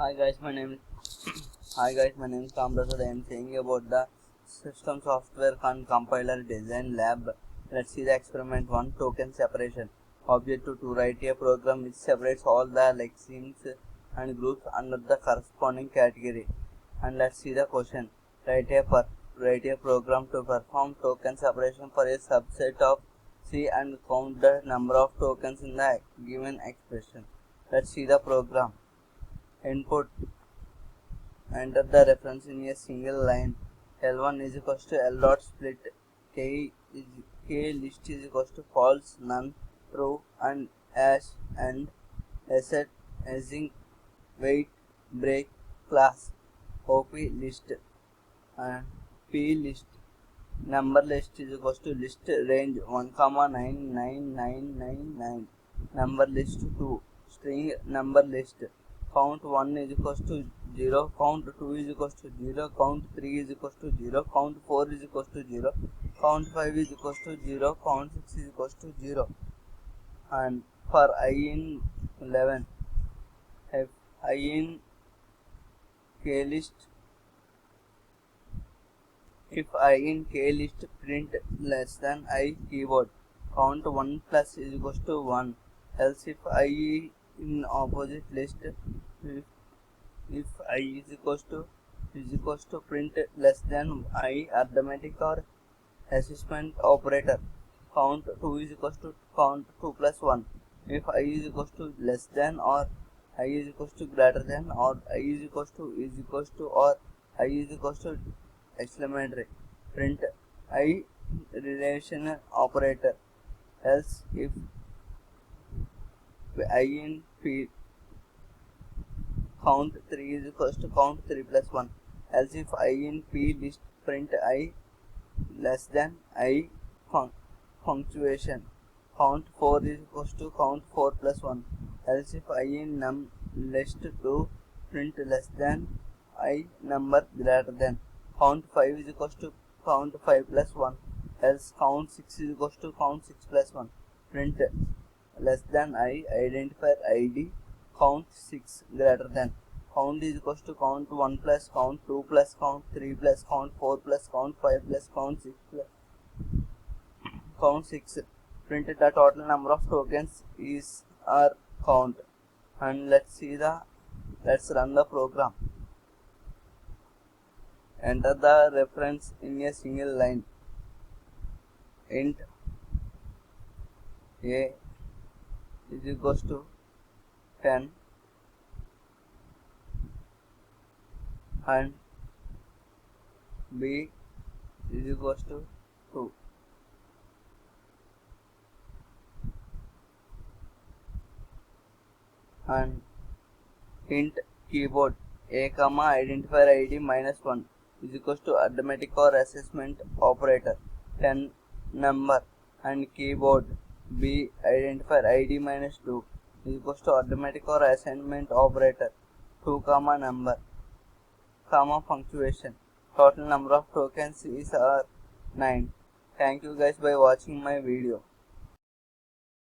Hi guys, my name Hi guys, my name is Kamprasad. I am saying about the system software and compiler design lab. Let's see the experiment 1, token separation. Objective to write a program which separates all the lexemes and groups under the corresponding category. And let's see the question. Write a program to perform token separation for a subset of C and count the number of tokens in the given expression. Let's see the program. Input: enter the reference in a single line. L1 is equals to L dot split K list is equals to false, none, true, and as and asset async wait break class OP list and P list. Number list is equals to list range 1, 99999. Number list 2 string number list. Count 1 is equals to 0, count 2 is equals to 0, count 3 is equals to 0, count 4 is equals to 0, count 5 is equals to 0, count 6 is equals to 0. And for I in 11, if I in k list, if I in k list print less than I keyboard, count 1 plus is equals to 1. Else if I in opposite list, if I is equals to print less than I arithmetic or assessment operator, count 2 is equals to count 2 plus 1. If I is equals to less than or I is equals to greater than or I is equals to or I is equals to exclamatory, print I relation operator. Else if I in P count 3 is equals to count 3 plus 1. Else if I in P list print I less than I punctuation, count 4 is equals to count 4 plus 1. Else if I in num list to print less than I number greater than, count 5 is equals to count 5 plus 1. Else count 6 is equals to count 6 plus 1. Print less than I identifier ID, count 6 greater than. Count is equals to count 1 plus count 2 plus count 3 plus count 4 plus count 5 plus count 6 plus count 6. Print the total number of tokens is our count. And let's run the program. Enter the reference in a single line. Int A is equals to 10 and B is equals to 2. And int keyboard A comma identifier ID minus 1 is equals to arithmetic or assessment operator 10 number, and keyboard B identifier ID minus 2 is equals to arithmetic or assignment operator 2 comma number comma punctuation. Total number of tokens is 9. Thank you guys by watching my video.